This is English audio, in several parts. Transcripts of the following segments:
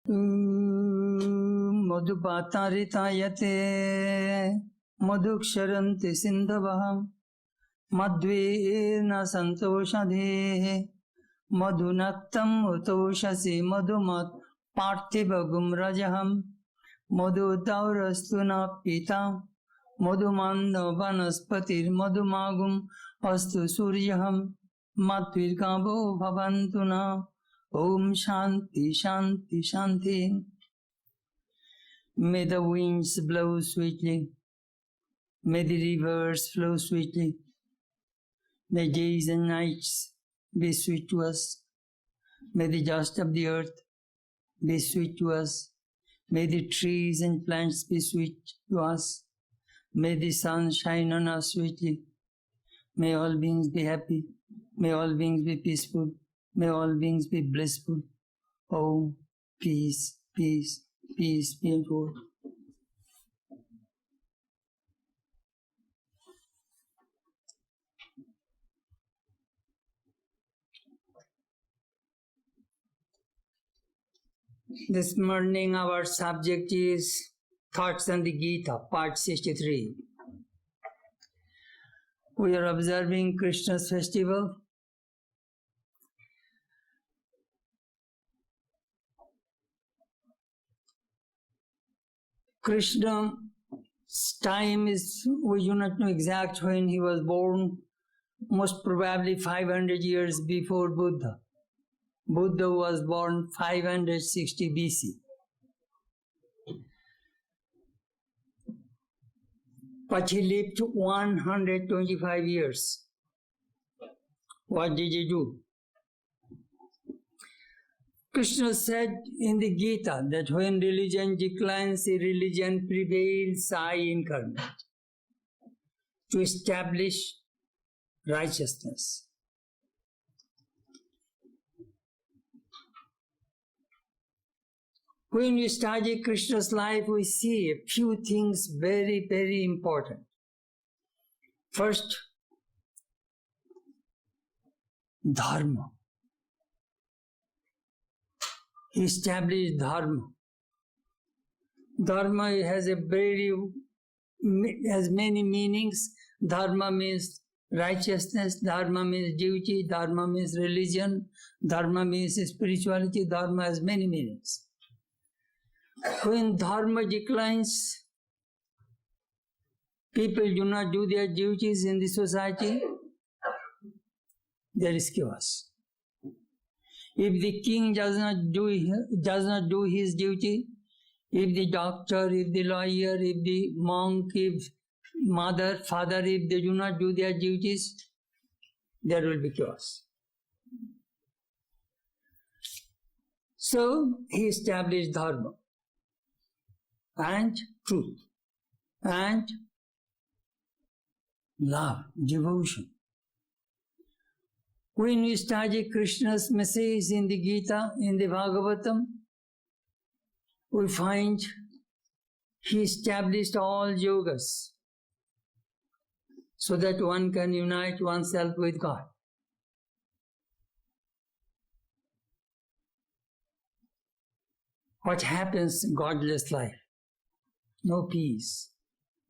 Madhupatarithayate madhuksharanti sindhavaham madhvena santoshadhe madhunaktam utoshasi madhumat partibhagum rajaham madhudaurastuna pita madhumanda vanaspatir madhumagum astu suryaham matvirgabo bhavantuna. Om Shanti Shanti Shanti. May the winds blow sweetly, may the rivers flow sweetly, may days and nights be sweet to us, may the dust of the earth be sweet to us, may the trees and plants be sweet to us, may the sun shine on us sweetly, may all beings be happy, may all beings be peaceful, may all beings be blissful. Oh, peace, peace, peace be at all. This morning our subject is Thoughts on the Gita, part 63. We are observing Krishna's festival. Krishna's time is, we do not know exact when he was born, most probably 500 years before Buddha. Buddha was born 560 BC. But he lived 125 years. What did he do? Krishna said in the Gita that when religion declines, religion prevails, I incarnate to establish righteousness. When we study Krishna's life, we see a few things very, very important. First, dharma. He established dharma. Dharma has many meanings. Dharma means righteousness, dharma means duty, dharma means religion, dharma means spirituality, dharma has many meanings. When dharma declines, people do not do their duties in the society, there is chaos. If the king does not do his duty, if the doctor, if the lawyer, if the monk, if mother, father, if they do not do their duties, there will be chaos. So he established dharma and truth and love, devotion. When we study Krishna's message in the Gita, in the Bhagavatam, we find he established all yogas so that one can unite oneself with God. What happens in godless life? No peace,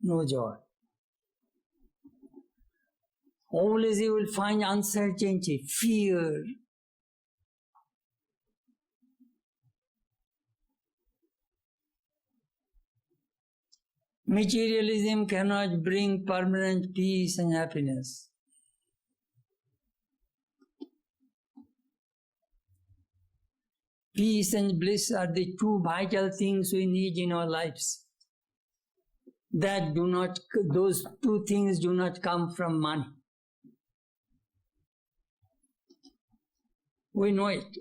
no joy. Always you will find uncertainty, fear. Materialism cannot bring permanent peace and happiness. Peace and bliss are the two vital things we need in our lives. Those two things do not come from money. We know it.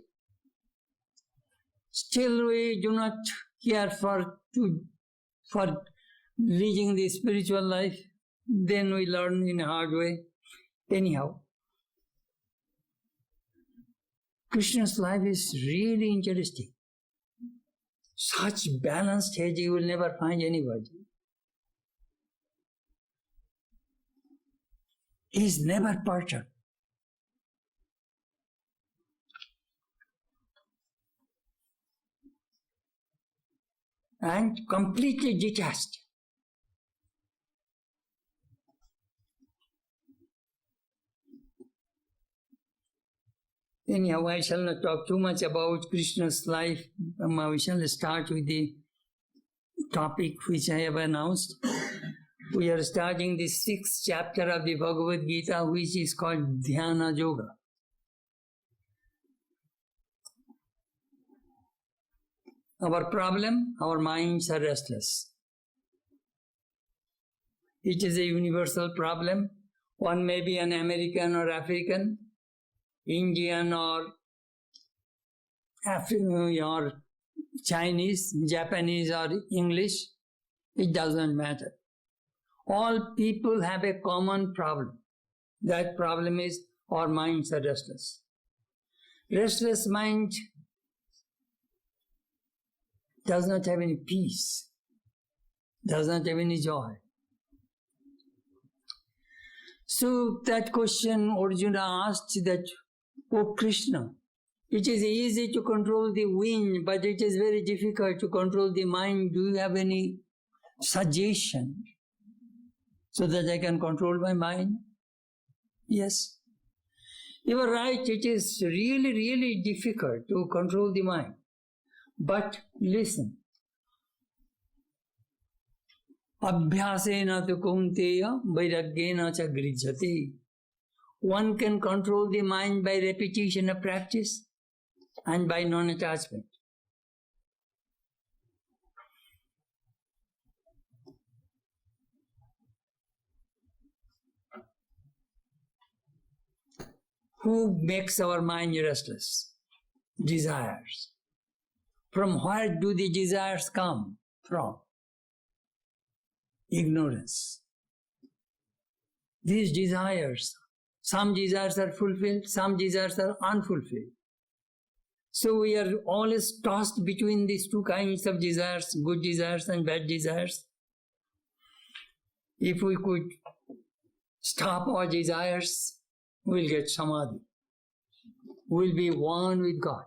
Still we do not care for reaching the spiritual life. Then we learn in a hard way. Anyhow, Krishna's life is really interesting. Such balanced head you will never find anybody. He is never perturbed. and completely detached. Anyhow, I shall not talk too much about Krishna's life. We shall start with the topic which I have announced. We are starting the 6th chapter of the Bhagavad Gita, which is called Dhyana Yoga. Our problem, our minds are restless. It is a universal problem. One may be an American or African, Indian or African or Chinese, Japanese or English. It doesn't matter. All people have a common problem. That problem is our minds are restless. Restless mind does not have any peace, does not have any joy. So that question Arjuna asked that, "Oh Krishna, it is easy to control the wind, but it is very difficult to control the mind. Do you have any suggestion so that I can control my mind?" Yes. You are right, it is really, really difficult to control the mind. But listen. Abhyasena tu kaunteya vairagyena cha grijyate. One can control the mind by repetition of practice and by non-attachment. Who makes our mind restless? Desires. From where do the desires come from? Ignorance. These desires, some desires are fulfilled, some desires are unfulfilled. So we are always tossed between these two kinds of desires, good desires and bad desires. If we could stop our desires, we'll get samadhi. We'll be one with God.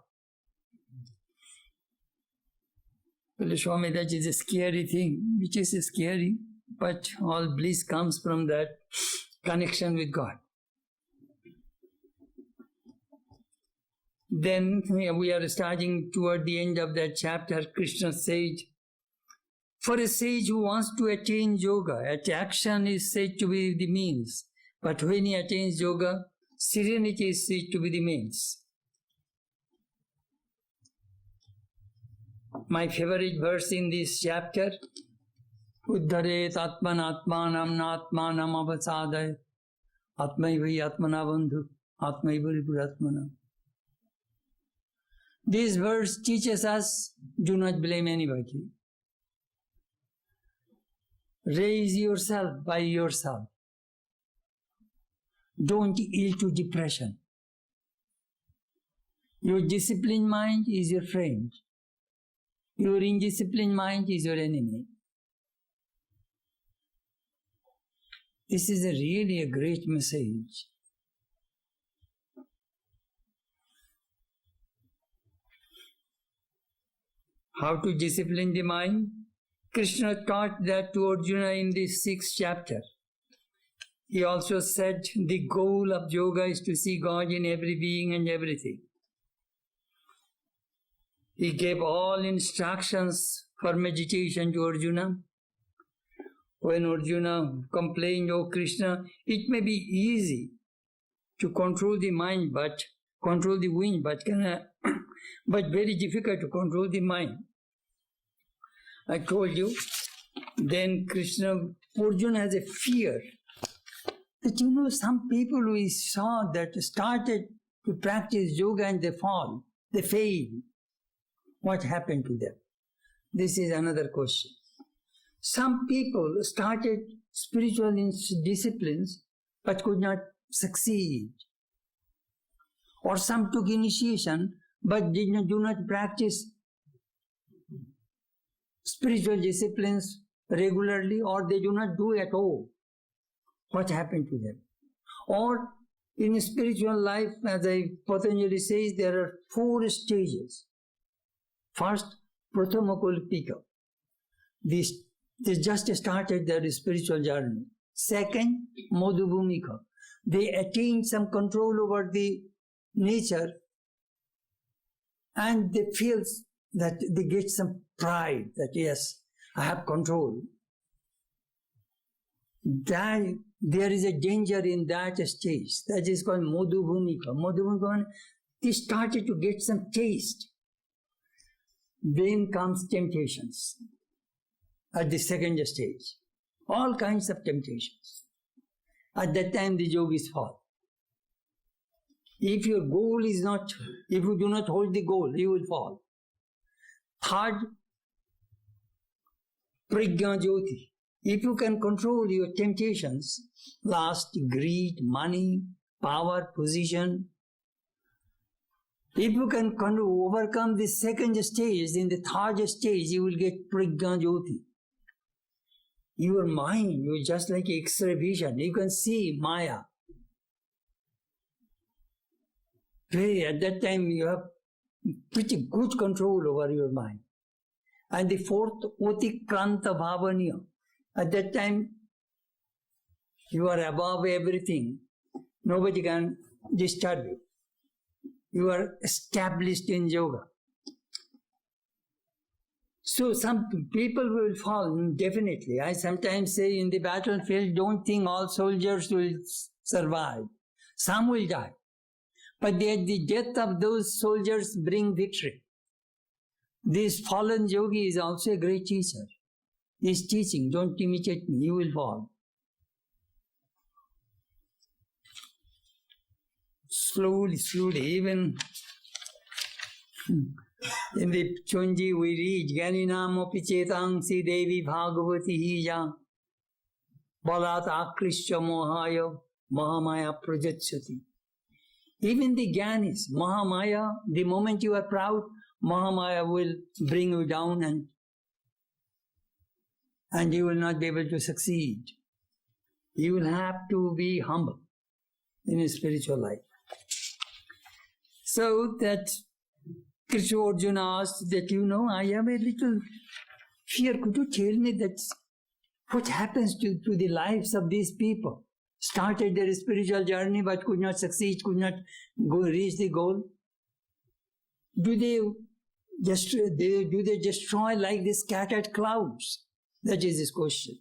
Well, Swami, that is a scary thing, which is scary, but all bliss comes from that connection with God. Then we are starting toward the end of that chapter. Krishna said, for a sage who wants to attain yoga, action is said to be the means. But when he attains yoga, serenity is said to be the means. My favorite verse in this chapter, Uddharet atmanatmanam natmanam avasadai atmaivi atmana bandhu atmaivi ripuratmanam. This verse teaches us, do not blame anybody. Raise yourself by yourself. Don't yield to depression. Your disciplined mind is your friend. Your indisciplined mind is your enemy. This is really a great message. How to discipline the mind? Krishna taught that to Arjuna in the 6th chapter. He also said the goal of yoga is to see God in every being and everything. He gave all instructions for meditation to Arjuna. When Arjuna complained, "Oh Krishna, it may be easy to control the mind, but control the wind, but very difficult to control the mind." I told you, then Arjuna has a fear that some people we saw that started to practice yoga and they fall, they fail. What happened to them? This is another question. Some people started spiritual disciplines but could not succeed. Or some took initiation but do not practice spiritual disciplines regularly, or they do not do at all. What happened to them? Or in spiritual life, as Patanjali says, there are 4 stages. First, Pratamakulpika. They just started their spiritual journey. Second, Madhubhumika. They attained some control over the nature and they feel that they get some pride that yes, I have control. That there is a danger in that stage. That is called Madhubhumika. Madhubhumika, they started to get some taste. Then comes temptations at the second stage. All kinds of temptations. At that time the yogis fall. If your goal is not, if you do not hold the goal, you will fall. Third, Prajna Jyoti. If you can control your temptations, last, greed, money, power, position. If you can overcome the second stage, in the third stage, you will get Prajna Jyoti. Your mind, you just like X-ray vision, you can see Maya. At that time, you have pretty good control over your mind. And the fourth, Otikranta Bhavaniya. At that time, you are above everything. Nobody can disturb you. You are established in yoga. So some people will fall, definitely. I sometimes say in the battlefield, don't think all soldiers will survive. Some will die. But the death of those soldiers bring victory. This fallen yogi is also a great teacher. He is teaching, don't imitate me, you will fall. Slowly, even in the Chunji we read, Gyaninam api chetangsi devi bhagavati hija balat akrishya mohaya mahamaya prajachati. Even the Gyanis, Mahamaya, the moment you are proud, Mahamaya will bring you down and you will not be able to succeed. You will have to be humble in a spiritual life. So that Krishna Arjuna asked that, I have a little fear. Could you tell me that what happens to the lives of these people? Started their spiritual journey but could not succeed, could not reach the goal. Do they destroy like the scattered clouds? That is his question.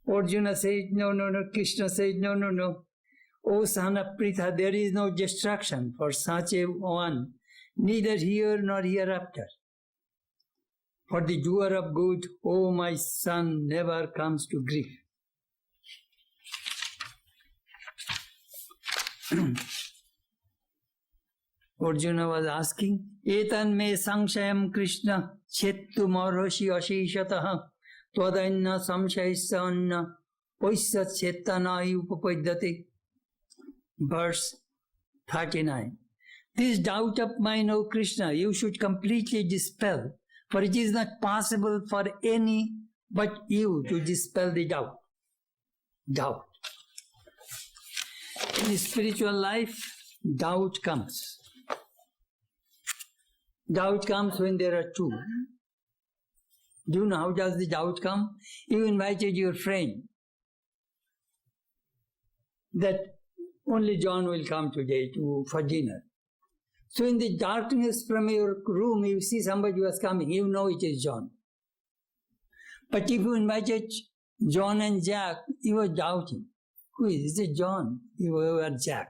Arjuna said, no. Krishna said, no. O son of Pritha, there is no destruction for such a one, neither here nor hereafter. For the doer of good, O my son, never comes to grief. Arjuna was asking, Etan me samshayam Krishna chettu marhoshi ashishataha tvadanna samshayissa anna poissa chettanai upapadyate. Verse 39. This doubt of mine, O Krishna, you should completely dispel, for it is not possible for any but you to dispel the doubt. Doubt. In spiritual life, doubt comes. Doubt comes when there are two. Do you know how does the doubt come? You invited your friend that only John will come today for dinner. So in the darkness from your room, you see somebody was coming. You know it is John. But if you invited John and Jack, you were doubting. Who is it? John? You were Jack.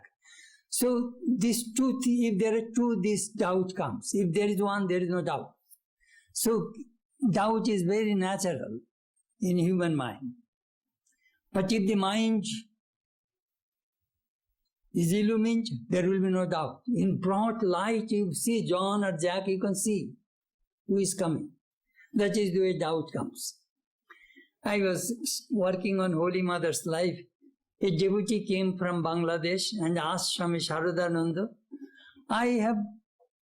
So these two, if there are two, this doubt comes. If there is one, there is no doubt. So doubt is very natural in human mind. But if the mind is illumined, there will be no doubt. In broad light, you see John or Jack, you can see who is coming. That is the way doubt comes. I was working on Holy Mother's life. A devotee came from Bangladesh and asked Swami Charadananda, I have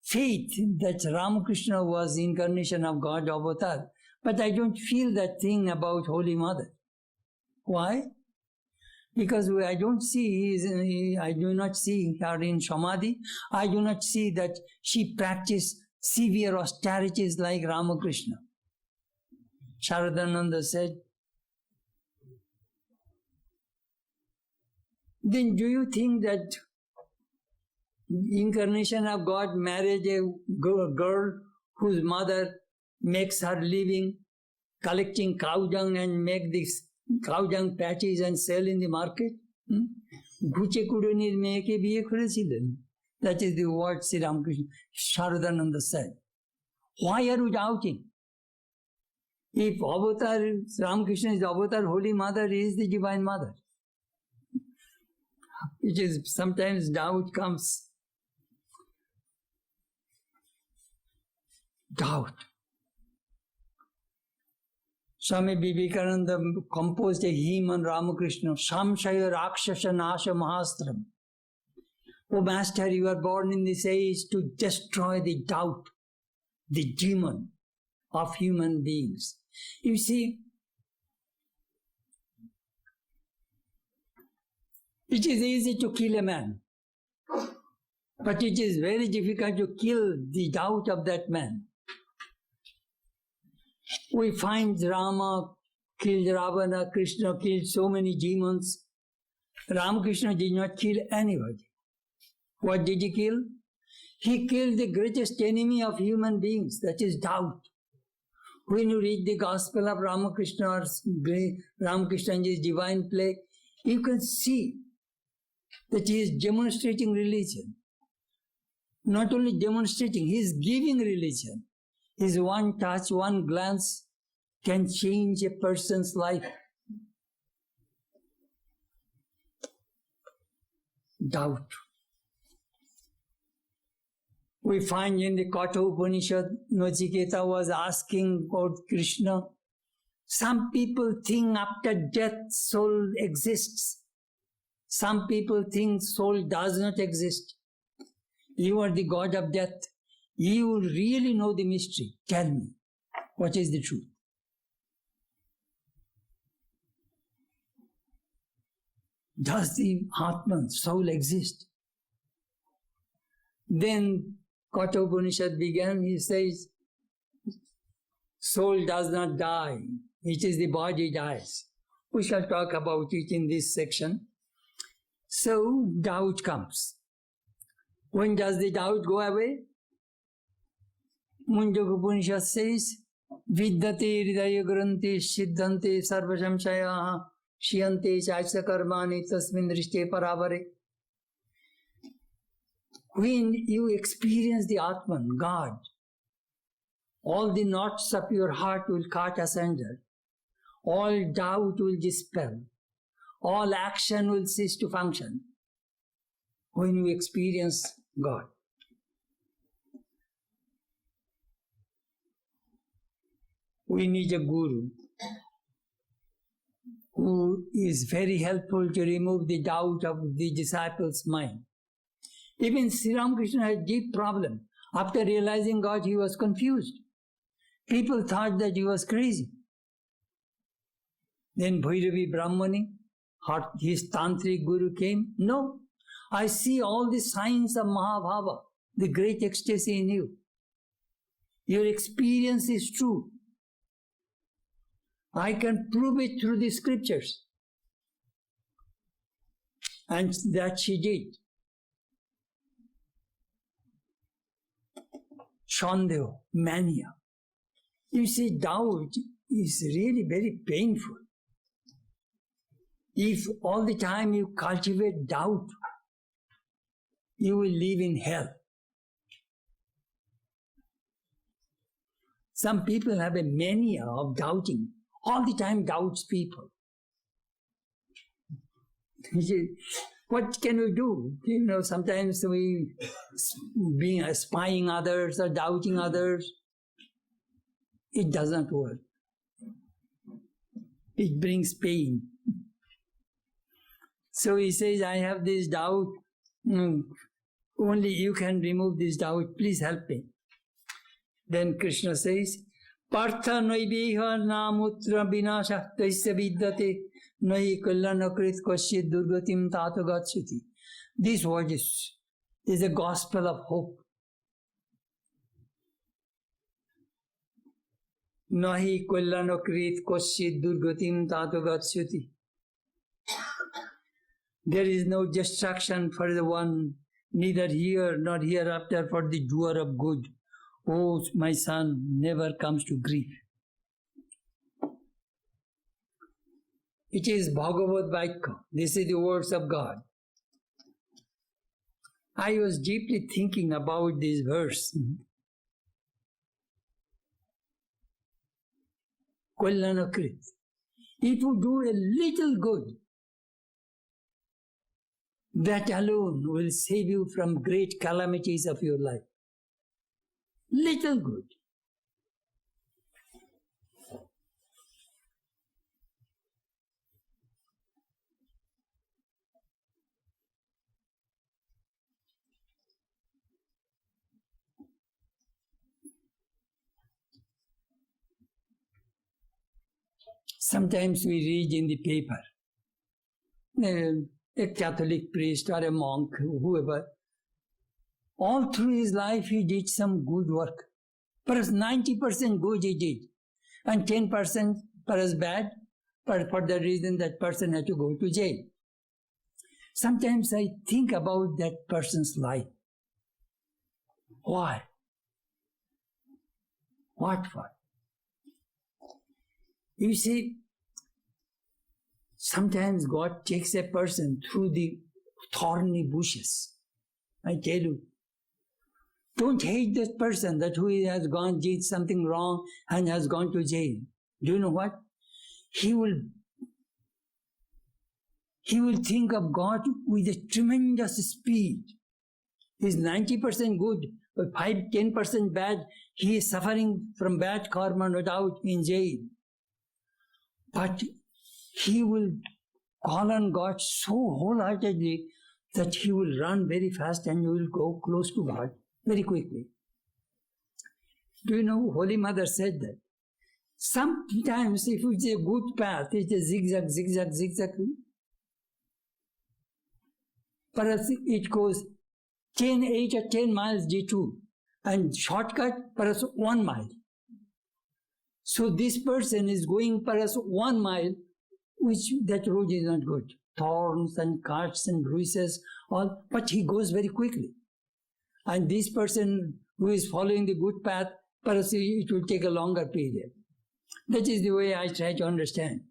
faith that Ramakrishna was the incarnation of God avatar, but I don't feel that thing about Holy Mother. Why? Because I do not see her in Samadhi. I do not see that she practiced severe austerities like Ramakrishna. Chetanananda said, then do you think that incarnation of God married a girl whose mother makes her living collecting cow dung and make these cow dung patches and sell in the market? Guche kudunir meke biye korechilen. That is the word Sri Ramakrishna Chetanananda said. Why are you doubting? If Avatar, Ramakrishna is the Avatar, Holy Mother is the Divine Mother. It is sometimes doubt comes. Doubt. Swami Vivekananda composed a hymn on Ramakrishna, Samshaya Rakshasa Nasha Mahastram. Oh Master, you are born in this age to destroy the doubt, the demon of human beings. You see, it is easy to kill a man, but it is very difficult to kill the doubt of that man. We find Rama killed Ravana, Krishna killed so many demons. Ramakrishna did not kill anybody. What did he kill? He killed the greatest enemy of human beings, that is doubt. When you read the Gospel of Ramakrishna or Ramakrishna in his divine play, you can see that he is demonstrating religion. Not only demonstrating, he is giving religion. His one touch, one glance can change a person's life. Doubt. We find in the Katha Upanishad, Nachiketa was asking about Krishna. Some people think after death soul exists. Some people think soul does not exist. You are the God of death. You really know the mystery. Tell me, what is the truth? Does the Atman, soul exist? Then Katha Upanishad began, he says, soul does not die. It is the body dies. We shall talk about it in this section. So doubt comes. When does the doubt go away? Mundaka Upanishad says, Vidyate hridaya granthi siddhante sarva samshayaha shiyante chaisa karmani tasmin drishte paravare. When you experience the Atman, God, all the knots of your heart will cut asunder. All doubt will dispel. All action will cease to function. When you experience God. We need a guru who is very helpful to remove the doubt of the disciples' mind. Even Sri Ramakrishna had a deep problem. After realizing God, he was confused. People thought that he was crazy. Then Bhairavi Brahmani, his tantric guru came. No, I see all the signs of Mahabhava, the great ecstasy in you. Your experience is true. I can prove it through the scriptures. And that she did. Shandeho, mania. You see, doubt is really very painful. If all the time you cultivate doubt, you will live in hell. Some people have a mania of doubting. All the time doubts people. What can we do? You know, sometimes we being spying others or doubting others. It doesn't work. It brings pain. So he says, I have this doubt. Only you can remove this doubt. Please help me. Then Krishna says, Partha noibeha namutra vinasha taisya vidyate nai kalyanakrit kasyid durgatim tato gacchati. This word is a gospel of hope. Nahi kallanokrit koshit durgatim tato gatsyati. There is no destruction for the one, neither here nor hereafter for the doer of good. Oh, my son, never comes to grief. It is Bhagavad Vaikya. This is the words of God. I was deeply thinking about this verse. Kallanokrit. If you do a little good, that alone will save you from great calamities of your life. Little good. Sometimes we read in the paper, a Catholic priest or a monk, whoever, all through his life he did some good work. Perhaps 90% good he did, and 10% perhaps bad, but for the reason that person had to go to jail. Sometimes I think about that person's life. Why? What for? You see, sometimes God takes a person through the thorny bushes. I tell you, don't hate that person that who has gone, did something wrong and has gone to jail. Do you know what? He will think of God with a tremendous speed. He's 90% good, but 10% bad. He is suffering from bad karma, no doubt, in jail. But he will call on God so wholeheartedly that he will run very fast and you will go close to God very quickly. Do you know, Holy Mother said that? Sometimes if it's a good path, it's a zigzag, zigzag, zigzag. Perhaps it goes 8 or 10 miles detour, and shortcut perhaps 1 mile. So this person is going perhaps 1 mile, which that road is not good. Thorns and cuts and bruises, all, but he goes very quickly. And this person who is following the good path, perhaps it will take a longer period. That is the way I try to understand.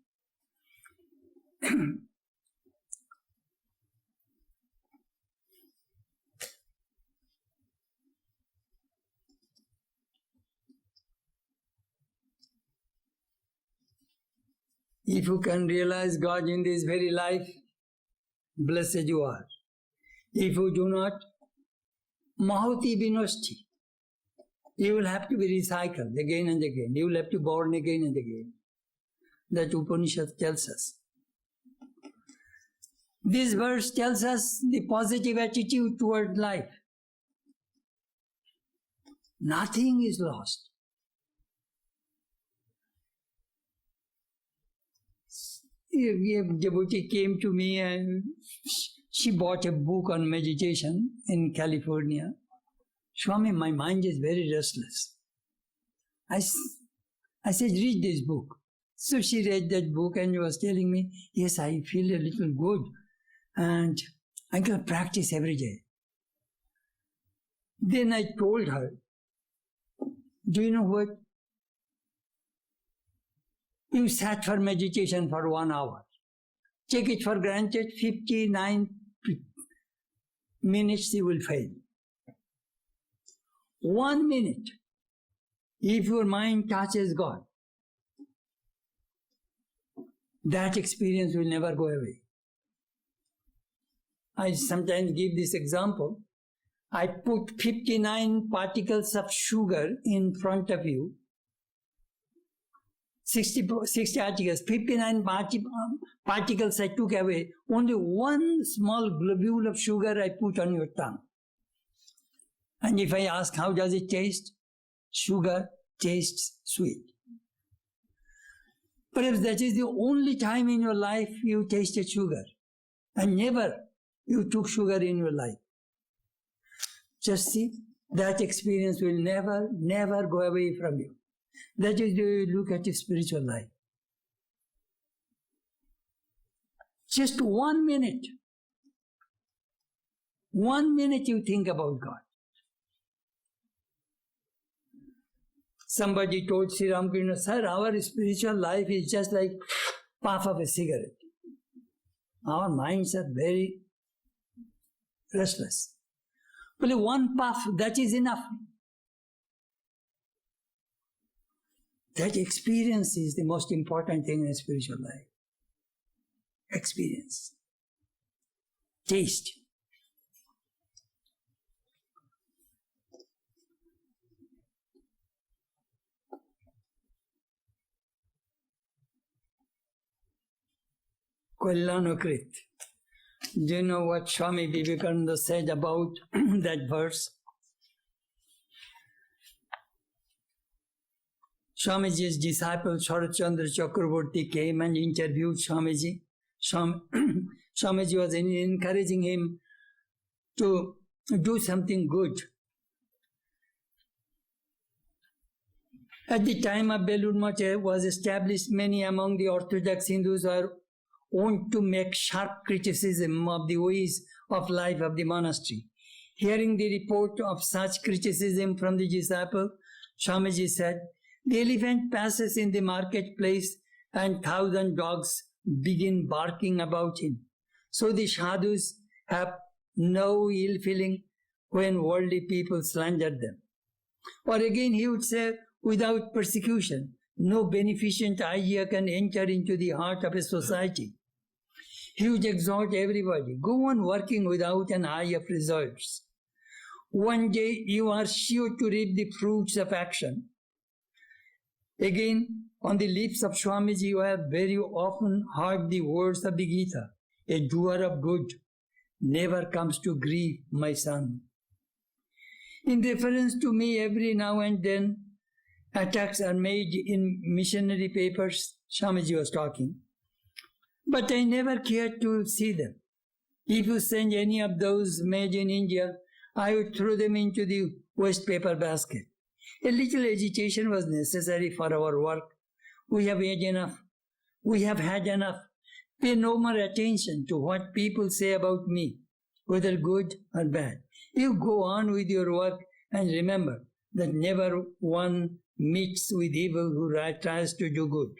If you can realize God in this very life, blessed you are. If you do not, mahoti vinosti. You will have to be recycled again and again. You will have to be born again and again. That Upanishad tells us. This verse tells us the positive attitude toward life. Nothing is lost. A devotee came to me and she bought a book on meditation in California. Swami, my mind is very restless. I said, read this book. So she read that book and was telling me, yes, I feel a little good and I can practice every day. Then I told her, do you know what? You sat for meditation for 1 hour. Take it for granted, 59 minutes you will fail. 1 minute, if your mind touches God, that experience will never go away. I sometimes give this example. I put 59 particles of sugar in front of you, 60 articles, 59 particles I took away, only one small globule of sugar I put on your tongue. And if I ask, how does it taste? Sugar tastes sweet. Perhaps that is the only time in your life you tasted sugar, and never you took sugar in your life. Just see, that experience will never, never go away from you. That is the way you look at your spiritual life. Just 1 minute. 1 minute you think about God. Somebody told Sri Ramakrishna, sir, our spiritual life is just like puff of a cigarette. Our minds are very restless. Only one puff, that is enough. That experience is the most important thing in spiritual life. Experience. Taste. Kalyanokrit. Do you know what Swami Vivekananda said about that verse? Swamiji's disciple Sharat Chandra Chakraborty came and interviewed Swamiji. Swamiji was encouraging him to do something good. At the time of Belur Math was established, many among the Orthodox Hindus are wont to make sharp criticism of the ways of life of the monastery. Hearing the report of such criticism from the disciple, Swamiji said, the elephant passes in the marketplace and 1,000 dogs begin barking about him. So the sadhus have no ill feeling when worldly people slander them. Or again he would say, without persecution, no beneficent idea can enter into the heart of a society. He would exhort everybody, go on working without an eye of results. One day you are sure to reap the fruits of action. Again, on the lips of Swamiji, you have very often heard the words of the Gita, a doer of good never comes to grief, my son. In reference to me, every now and then, attacks are made in missionary papers, Swamiji was talking. But I never cared to see them. If you send any of those made in India, I would throw them into the waste paper basket. A little agitation was necessary for our work. We have had enough. We have had enough. Pay no more attention to what people say about me, whether good or bad. You go on with your work and remember that never one meets with evil who tries to do good.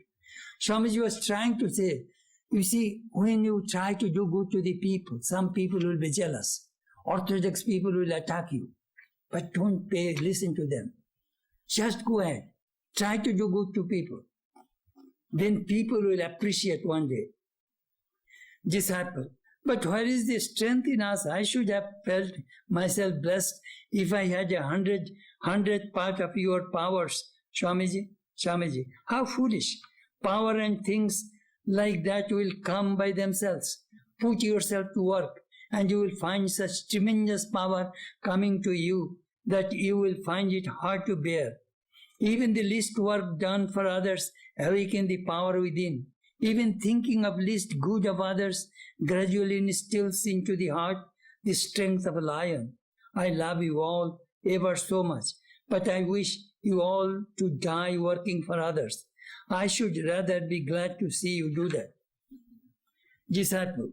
Swamiji was trying to say, you see, when you try to do good to the people, some people will be jealous. Orthodox people will attack you. But don't listen to them. Just go ahead. Try to do good to people. Then people will appreciate one day. Disciple. But where is the strength in us? I should have felt myself blessed if I had 100th part of your powers. Swamiji, how foolish. Power and things like that will come by themselves. Put yourself to work and you will find such tremendous power coming to you that you will find it hard to bear. Even the least work done for others awaken the power within. Even thinking of least good of others gradually instills into the heart the strength of a lion. I love you all ever so much, but I wish you all to die working for others. I should rather be glad to see you do that. Disciple,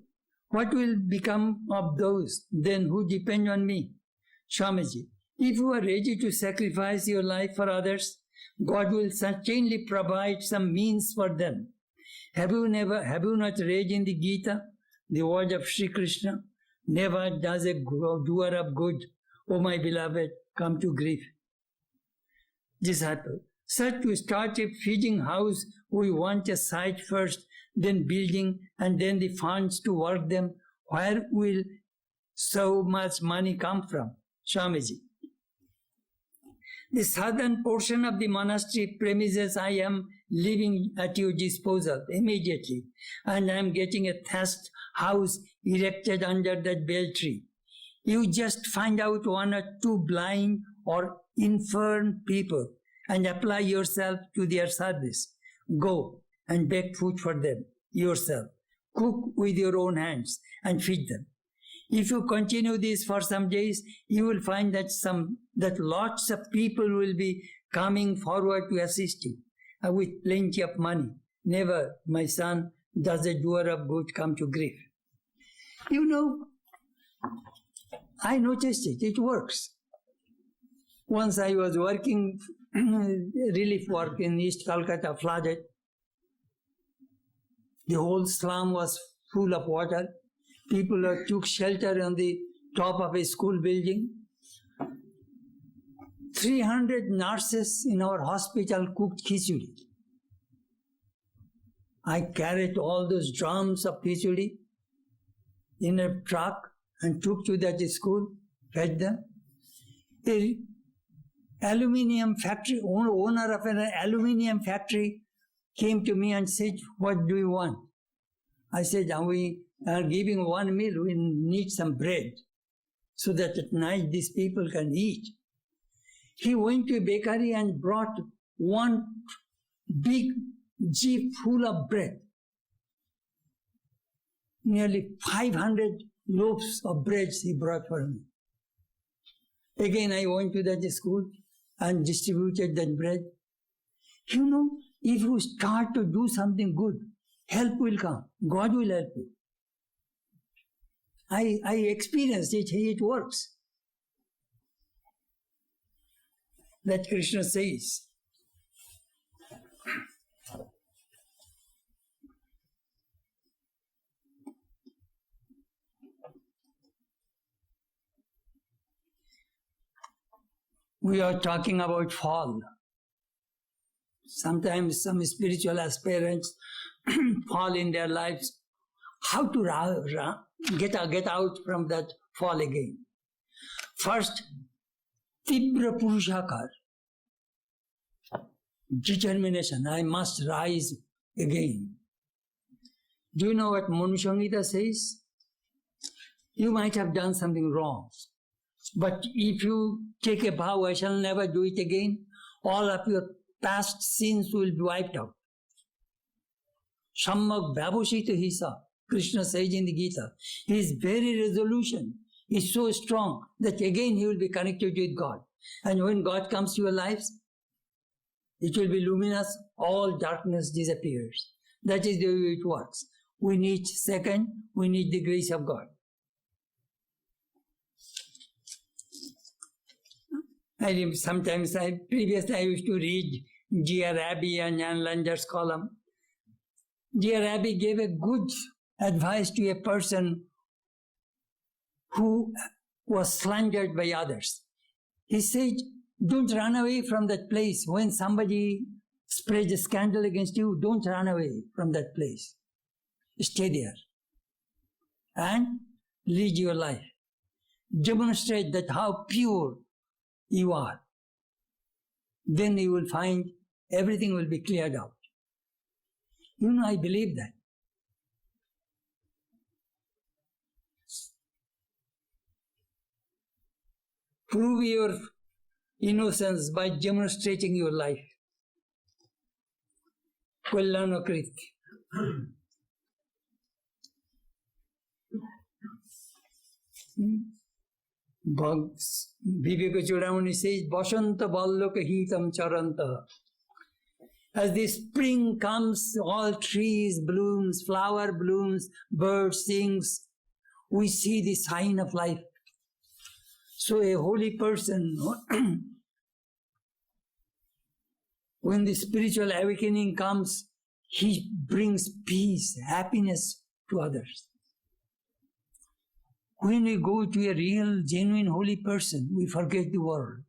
what will become of those then who depend on me? Swamiji, if you are ready to sacrifice your life for others, God will certainly provide some means for them. Have you not read in the Gita the word of Sri Krishna? Never does a doer of good, O my beloved, come to grief. Disciple, sir, to start a feeding house, we want a site first, then building, and then the funds to work them. Where will so much money come from? Swamiji. The southern portion of the monastery premises I am leaving at your disposal immediately, and I am getting a thatched house erected under that bel tree. You just find out one or two blind or infirm people and apply yourself to their service. Go and bake food for them yourself. Cook with your own hands and feed them. If you continue this for some days, you will find that lots of people will be coming forward to assist you with plenty of money. Never, my son, does a doer of good come to grief. You know, I noticed it. It works. Once I was working relief work in East Calcutta, flooded. The whole slum was full of water. People took shelter on the top of a school building. 300 nurses in our hospital cooked khichdi. I carried all those drums of khichdi in a truck and took to that school, fed them. The aluminium factory, owner of an aluminium factory came to me and said, "What do you want?" I said, "We are giving one meal, we need some bread so that at night these people can eat." He went to a bakery and brought one big jeep full of bread. Nearly 500 loaves of bread he brought for me. Again, I went to that school and distributed that bread. You know, if you start to do something good, help will come. God will help you. I experienced it. It works. That Krishna says. We are talking about fall. Sometimes some spiritual aspirants fall in their lives. How to get out from that fall again? First, Tibra Purushakar. Determination. I must rise again. Do you know what Manu Samhita says? You might have done something wrong. But if you take a vow, I shall never do it again, all of your past sins will be wiped out. Sammak Vabhushita Hisa, Krishna says in the Gita. His very resolution is so strong that again he will be connected with God. And when God comes to your lives, it will be luminous, all darkness disappears. That is the way it works. We need the grace of God. Previously I used to read G.R. Abbey and Jan Langer's column. G.R. Abbey gave a good advice to a person who was slandered by others. He said, don't run away from that place. When somebody spreads a scandal against you, don't run away from that place. Stay there and lead your life. Demonstrate that how pure you are. Then you will find everything will be cleared out. You know, I believe that. Prove your innocence by demonstrating your life. Kallanakrit. Vivekananda says, Bashanta Ballaka Hitam Charanta. As the spring comes, all trees blooms, flower blooms, birds sings. We see the sign of life. So a holy person, when the spiritual awakening comes, he brings peace, happiness to others. When we go to a real, genuine holy person, we forget the world.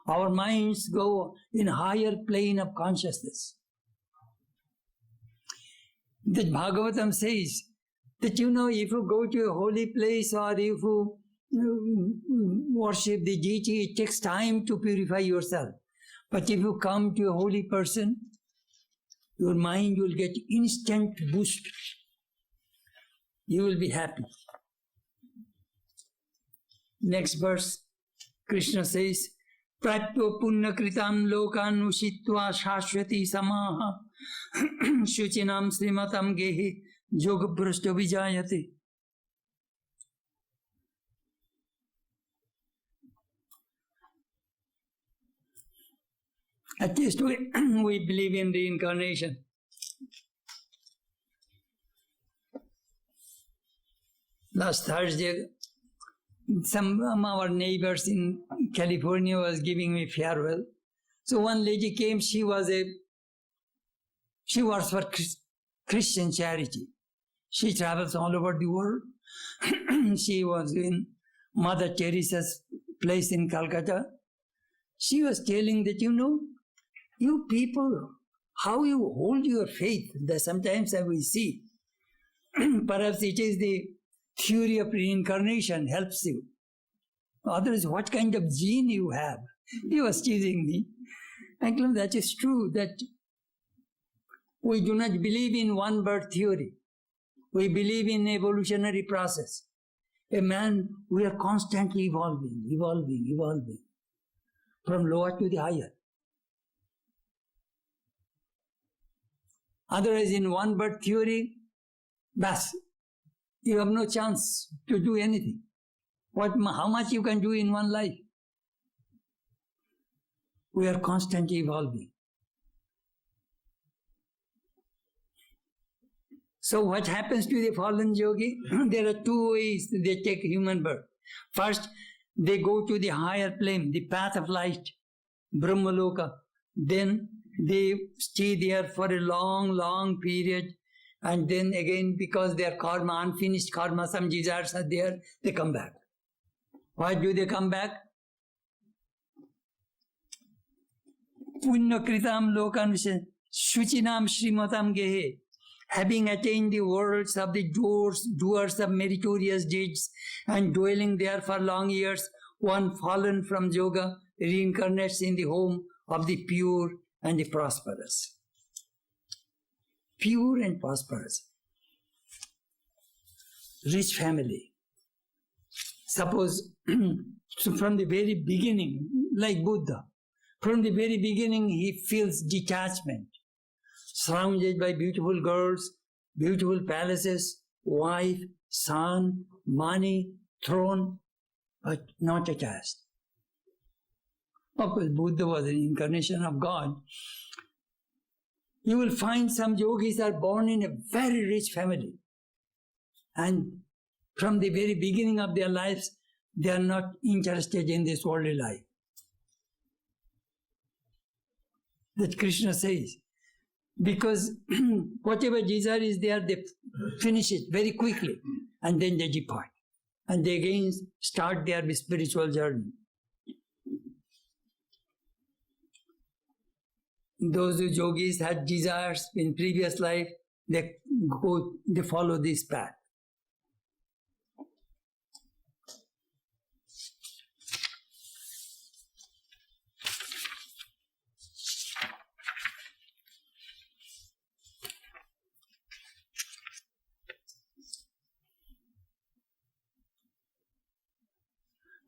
Our minds go in higher plane of consciousness. The Bhagavatam says that, you know, if you go to a holy place or if you worship the deity, it takes time to purify yourself. But if you come to a holy person, your mind will get instant boost. You will be happy. Next verse, Krishna says, Pratyo punna kritam lokan ushitva shashvati samaha shuchinam srimatam gehe yoga brashta vijayate. At least we believe in reincarnation. Last Thursday, some of our neighbors in California was giving me farewell. So one lady came, she works for Christian charity. She travels all over the world. She was in Mother Teresa's place in Calcutta. She was telling that, you people, how you hold your faith, that sometimes I will see. Perhaps it is the theory of reincarnation helps you. Otherwise, what kind of gene you have? He was teasing me. I told him that is true, that we do not believe in one birth theory. We believe in evolutionary process. A man, we are constantly evolving, from lower to the higher. Otherwise, in one birth theory, bas, you have no chance to do anything. How much you can do in one life? We are constantly evolving. So what happens to the fallen yogi? There are two ways they take human birth. First, they go to the higher plane, the path of light, Brahmaloka. Then they stay there for a long period. And then again, because their karma, unfinished karma, some desires are there, they come back. Why do they come back? Punya kritam lokan shuchinam shrimatam gehe. Having attained the worlds of the doers of meritorious deeds and dwelling there for long years, one fallen from yoga reincarnates in the home of the pure and the prosperous. Pure and prosperous. Rich family. Suppose from the very beginning, like Buddha, from the very beginning he feels detachment. Surrounded by beautiful girls, beautiful palaces, wife, son, money, throne, but not attached. Of course, Buddha was an incarnation of God. You will find some yogis are born in a very rich family. And from the very beginning of their lives, they are not interested in this worldly life. That Krishna says. Because whatever desire is there, they finish it very quickly and then they depart. And they again start their spiritual journey. Those who yogis had desires in previous life, they follow this path.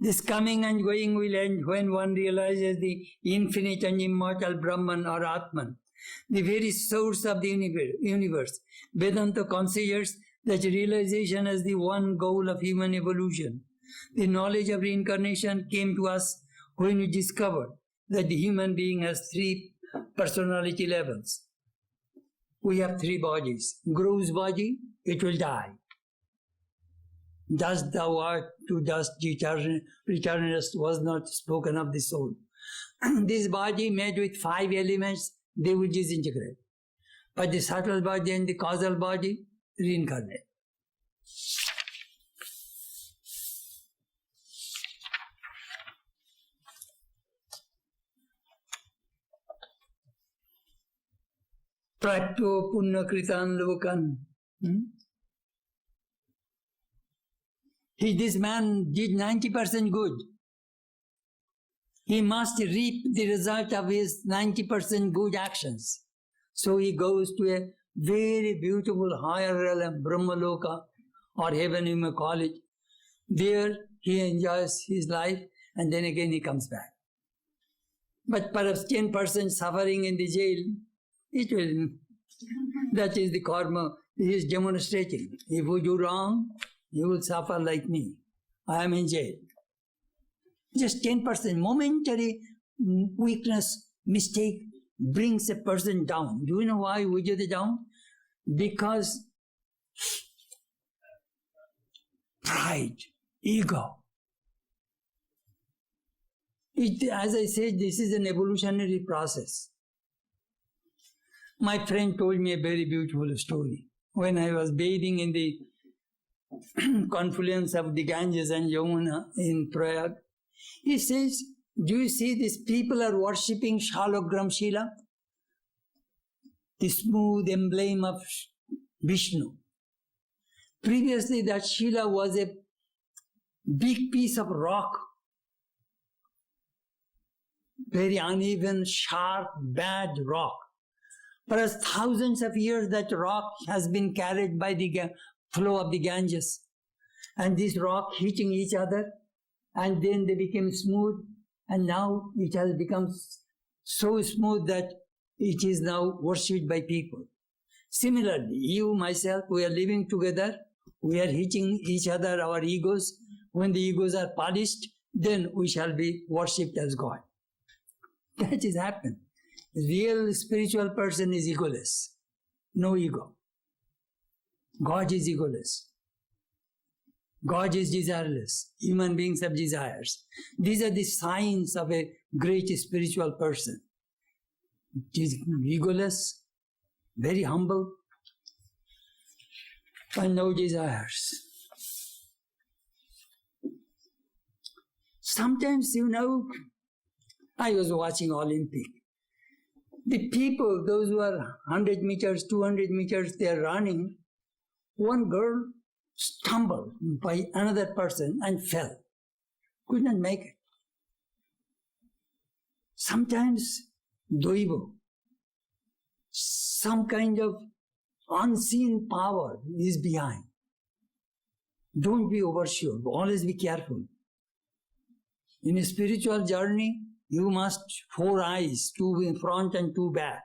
This coming and going will end when one realizes the infinite and immortal Brahman or Atman, the very source of the universe. Vedanta considers that realization as the one goal of human evolution. The knowledge of reincarnation came to us when we discovered that the human being has three personality levels. We have three bodies. Gross body, it will die. Dust thou art, to dust returnest was not spoken of the soul. This body made with 5 elements, they will disintegrate. But the subtle body and the causal body reincarnate. Pratyo punna kritan lokan. This man did 90% good. He must reap the result of his 90% good actions. So he goes to a very beautiful higher realm, Brahmaloka, or heaven you may call it. There he enjoys his life and then again he comes back. But perhaps 10% suffering in the jail, that is the karma he is demonstrating. If you do wrong, you will suffer like me. I am in jail. Just 10% momentary weakness mistake brings a person down. Do you know why we get it down? Because pride, ego. As I said, this is an evolutionary process. My friend told me a very beautiful story. When I was bathing in the confluence of the Ganges and Yamuna in Prayag, he says, do you see these people are worshipping Shalogram Shila? The smooth emblem of Vishnu. Previously that Shila was a big piece of rock, very uneven, sharp, bad rock. For thousands of years that rock has been carried by the flow of the Ganges. And this rock hitting each other, and then they became smooth, and now it has become so smooth that it is now worshipped by people. Similarly, you, myself, we are living together, we are hitting each other, our egos. When the egos are polished, then we shall be worshipped as God. That is happened. Real spiritual person is egoless, no ego. God is egoless. God is desireless. Human beings have desires. These are the signs of a great spiritual person. It is egoless, very humble, and no desires. Sometimes, I was watching Olympic. The people, those who are 100 meters, 200 meters, they are running. One girl stumbled by another person and fell. Could not make it. Sometimes, doivo, some kind of unseen power is behind. Don't be oversure. Always be careful. In a spiritual journey, you must 4 eyes, 2 in front and 2 back,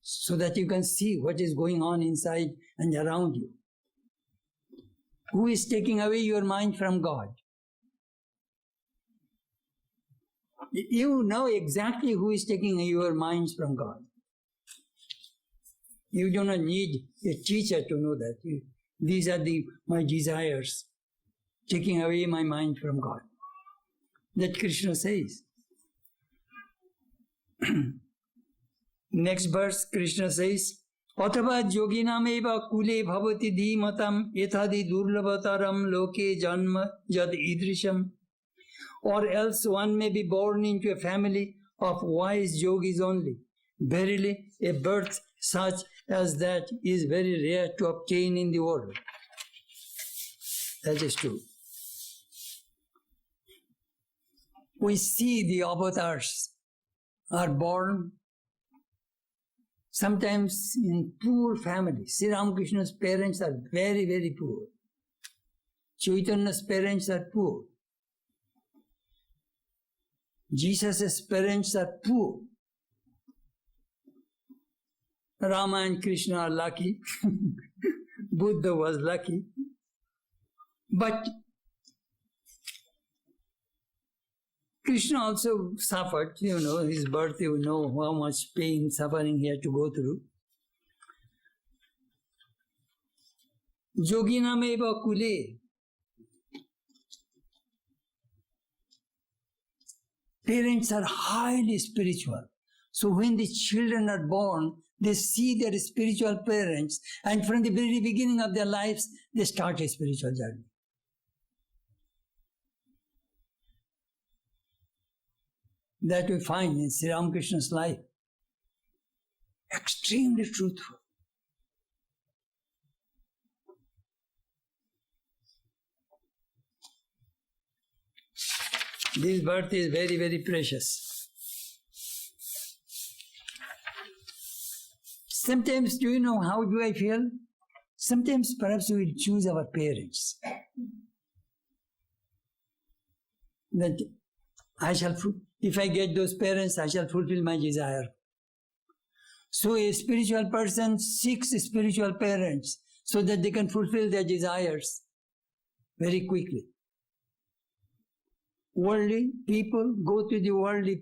so that you can see what is going on inside and around you. Who is taking away your mind from God? You know exactly who is taking your minds from God. You do not need a teacher to know that. These are my desires, taking away my mind from God. That Krishna says. Next verse, Krishna says, Atava yoginameva kule bhavati dhimatam ethadi durlabhataram loke janma jad idrisham. Or else one may be born into a family of wise yogis only. Verily, a birth such as that is very rare to obtain in the world. That is true. We see the avatars are born sometimes in poor families. Sri Ramakrishna's parents are very, very poor. Chaitanya's parents are poor. Jesus' parents are poor. Rama and Krishna are lucky. Buddha was lucky. But Krishna also suffered, his birth, how much pain, suffering he had to go through. Yoginameva kule. Parents are highly spiritual. So when the children are born, they see their spiritual parents, and from the very beginning of their lives, they start a spiritual journey. That we find in Sri Ramakrishna's life. Extremely truthful. This birth is very, very precious. Sometimes, do you know how do I feel? Sometimes perhaps we will choose our parents. That if I get those parents, I shall fulfill my desire. So a spiritual person seeks spiritual parents so that they can fulfill their desires very quickly. Worldly people go to the worldly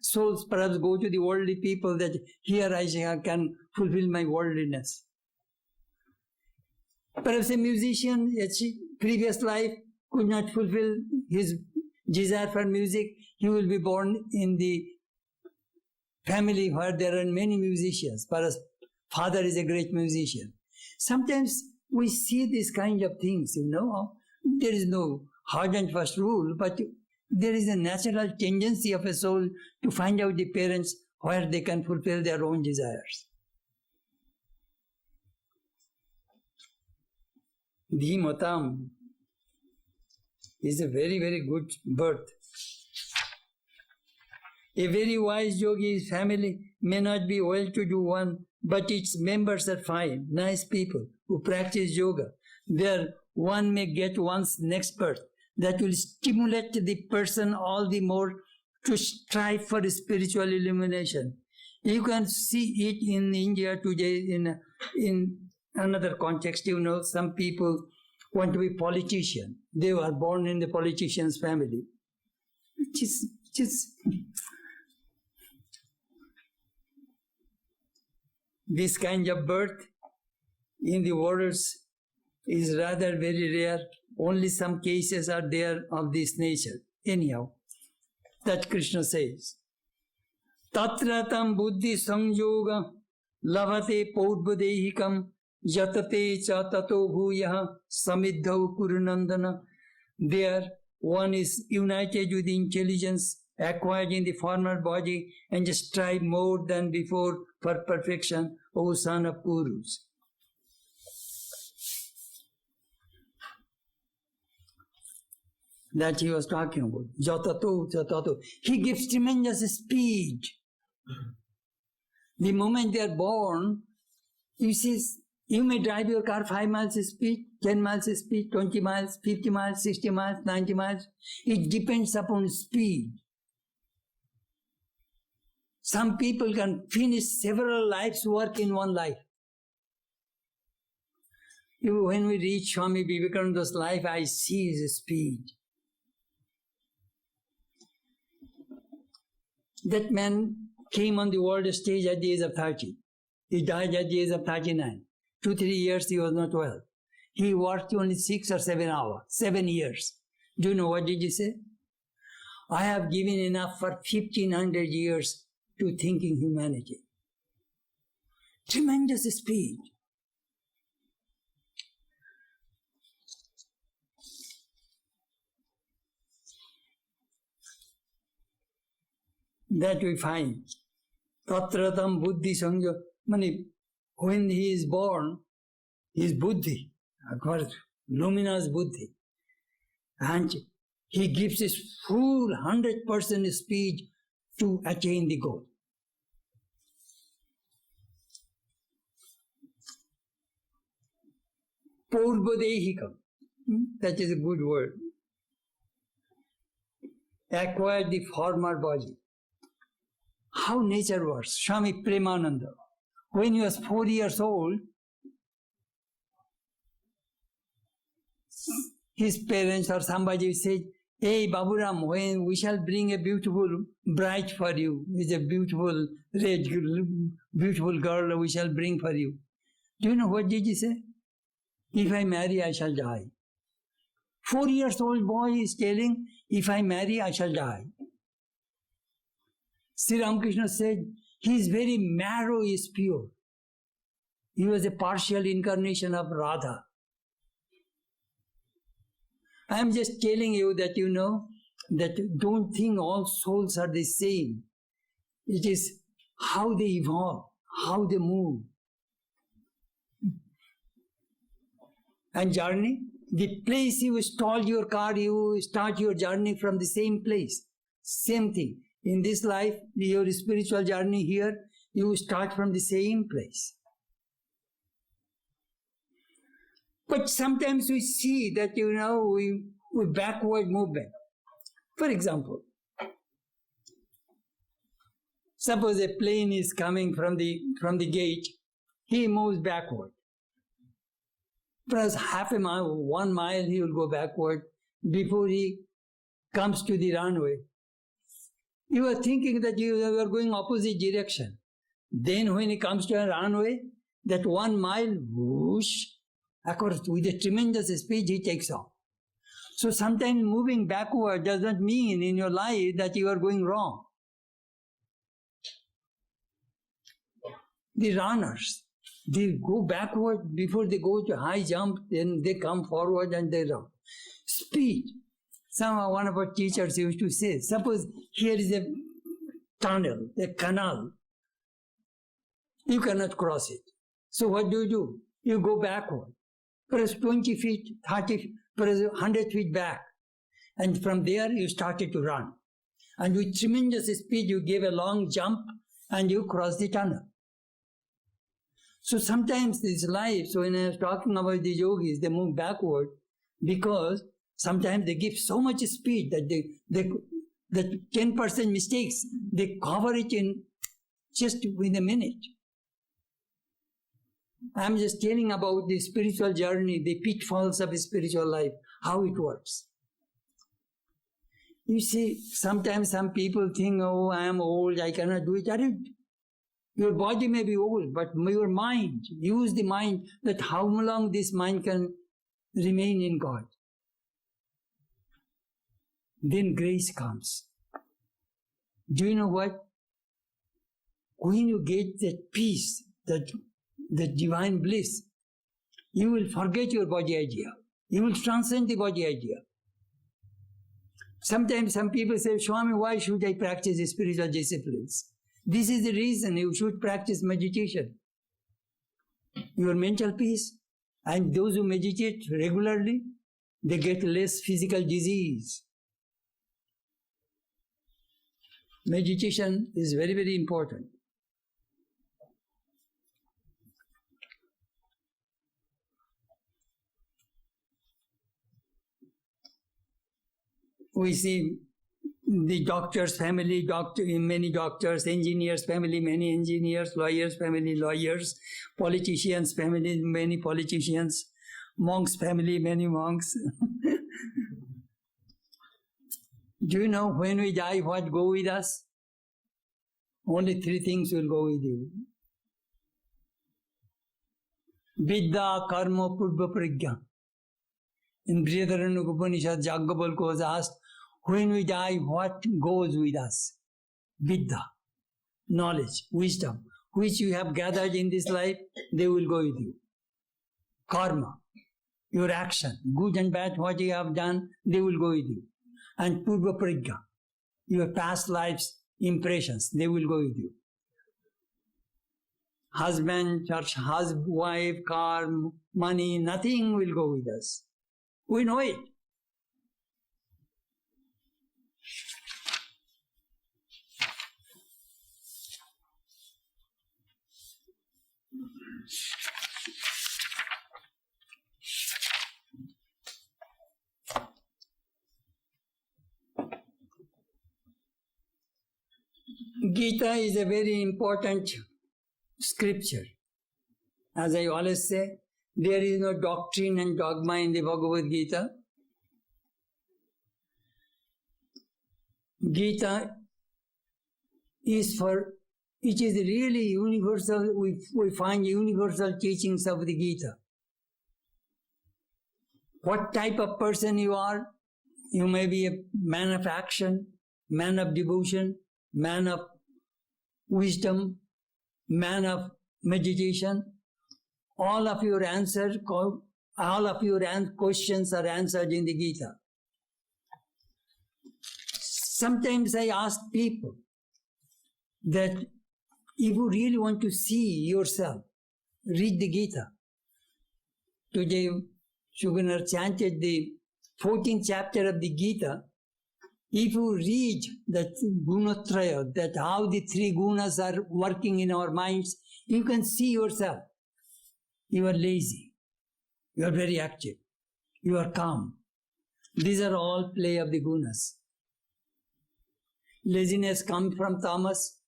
souls perhaps go to the worldly people that here I can fulfill my worldliness. Perhaps a musician, a previous life, could not fulfill his desire for music. He will be born in the family where there are many musicians. Perhaps father is a great musician. Sometimes we see these kind of things, There is no hard and fast rule, but there is a natural tendency of a soul to find out the parents where they can fulfill their own desires. Dhimatam is a very, very good birth. A very wise yogi's family may not be well-to-do one, but its members are fine, nice people who practice yoga. There one may get one's next birth that will stimulate the person all the more to strive for spiritual illumination. You can see it in India today in another context. Some people want to be politician. They were born in the politician's family. This kind of birth in the world is rather very rare. Only some cases are there of this nature. Anyhow, that Krishna says, Tatra tam buddhi samyoga lavate paudbadehikam yatate cha tato bhuyah samidhau kurunandana. There one is united with intelligence acquired in the former body and just strive more than before for perfection, O son of Kurus. That he was talking about. Jatato, jatato. He gives tremendous speed. The moment they are born, you may drive your car 5 miles speed, 10 miles speed, 20 miles, 50 miles, 60 miles, 90 miles. It depends upon speed. Some people can finish several lives' work in one life. When we reach Swami Vivekananda's life, I see his speed. That man came on the world stage at the age of 30. He died at the age of 39. 2-3 years he was not well. He worked only 6 or 7 hours, 7 years. Do you know what did he say? I have given enough for 1500 years to thinking humanity. Tremendous speed. That we find. Tatratam buddhi sangya. When he is born, his buddhi, of course, luminous buddhi. And he gives his full 100% speed to attain the goal. Purvadehikam. That is a good word. Acquired the former body. How nature works. Swami Premananda, when he was 4 years old, his parents or somebody said, hey Baburam, when we shall bring a beautiful bride for you, it's a beautiful red, beautiful girl we shall bring for you. Do you know what did he say? If I marry, I shall die. 4 years old boy is telling, if I marry, I shall die. Sri Ramakrishna said, his very marrow is pure. He was a partial incarnation of Radha. I am just telling you that that don't think all souls are the same. It is how they evolve, how they move. And journey, the place you stall your car, you start your journey from the same place. Same thing. In this life, your spiritual journey here, you start from the same place. But sometimes we see that, we backward movement. For example, suppose a plane is coming from the gate, he moves backward. Perhaps half a mile, 1 mile, he will go backward before he comes to the runway. You are thinking that you are going opposite direction. Then when it comes to a runway, that 1 mile, whoosh, of course, with a tremendous speed, he takes off. So sometimes moving backward doesn't mean in your life that you are going wrong. The runners, they go backward before they go to high jump, then they come forward and they run. Speed. One of our teachers used to say, suppose here is a tunnel, a canal. You cannot cross it. So what do? You go backward. Press 20 feet, 30 feet, press 100 feet back. And from there you started to run. And with tremendous speed you gave a long jump and you cross the tunnel. So sometimes this life, so when I was talking about the yogis, they move backward because sometimes they give so much speed that that 10% mistakes, they cover it in just within a minute. I'm just telling about the spiritual journey, the pitfalls of spiritual life, how it works. You see, sometimes some people think, oh, I am old, I cannot do it. Your body may be old, but your mind, use the mind, that how long this mind can remain in God. Then grace comes. Do you know what? When you get that peace, that divine bliss, you will forget your body idea. You will transcend the body idea. Sometimes some people say, Swami, why should I practice spiritual disciplines? This is the reason you should practice meditation. Your mental peace, and those who meditate regularly, they get less physical disease. Meditation is very, very important. We see the doctor's family, many doctors, engineers' family, many engineers, lawyers' family, lawyers, politicians' family, many politicians, monks' family, many monks. Do you know when we die, what go with us? Only 3 things will go with you. Vidya, karma, purva, prajna. In Brihadaranyaka Upanishad, Yajnavalkya was asked, when we die, what goes with us? Vidya, knowledge, wisdom, which you have gathered in this life, they will go with you. Karma, your action, good and bad, what you have done, they will go with you. And purva prajna, your past lives, impressions, they will go with you. Husband, wife, car, money, nothing will go with us. We know it. Gita is a very important scripture. As I always say, there is no doctrine and dogma in the Bhagavad Gita. Gita is it is really universal. We find universal teachings of the Gita. What type of person you are, you may be a man of action, man of devotion, man of wisdom, man of meditation. All of your questions are answered in the Gita. Sometimes I ask people that if you really want to see yourself, read the Gita. Today, Gunas chanted the 14th chapter of the Gita. If you read that Gunotraya, that how the 3 Gunas are working in our minds, you can see yourself. You are lazy. You are very active. You are calm. These are all play of the Gunas. Laziness comes from tamas,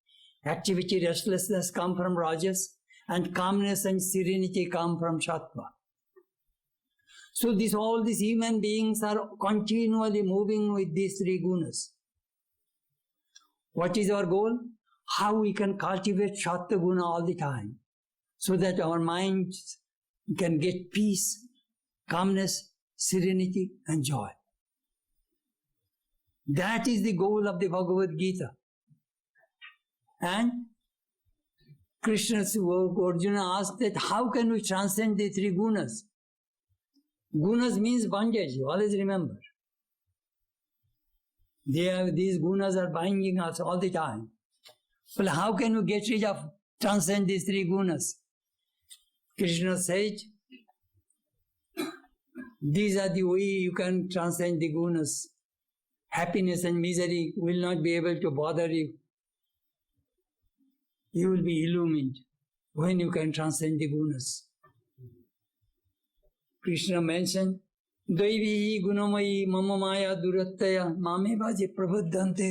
activity, restlessness come from rajas, and calmness and serenity come from sattva. So all these human beings are continually moving with these 3 Gunas. What is our goal? How we can cultivate Sattva Guna all the time, so that our minds can get peace, calmness, serenity, and joy. That is the goal of the Bhagavad Gita. And Krishna, Arjuna asked that how can we transcend the three gunas? Gunas means bondage, always remember. These gunas are binding us all the time. Well, how can we get rid of, transcend these three gunas? Krishna says, these are the way you can transcend the gunas. Happiness and misery will not be able to bother you. You will be illumined when you can transcend the gunas. Krishna mentioned, Daivi gunamayi mama maya durattaya mame bhaje prabhuddhante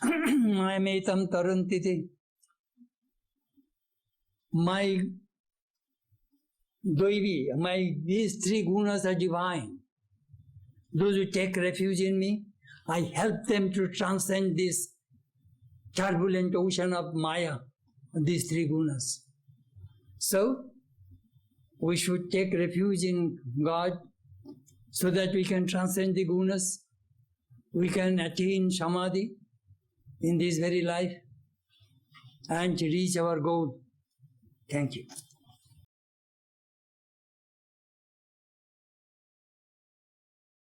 mayametam tarantite. My Daivi, these three gunas are divine. Those who take refuge in me, I help them to transcend this turbulent ocean of Maya, these three gunas. So, we should take refuge in God so that we can transcend the gunas. We can attain samadhi in this very life and reach our goal. Thank you.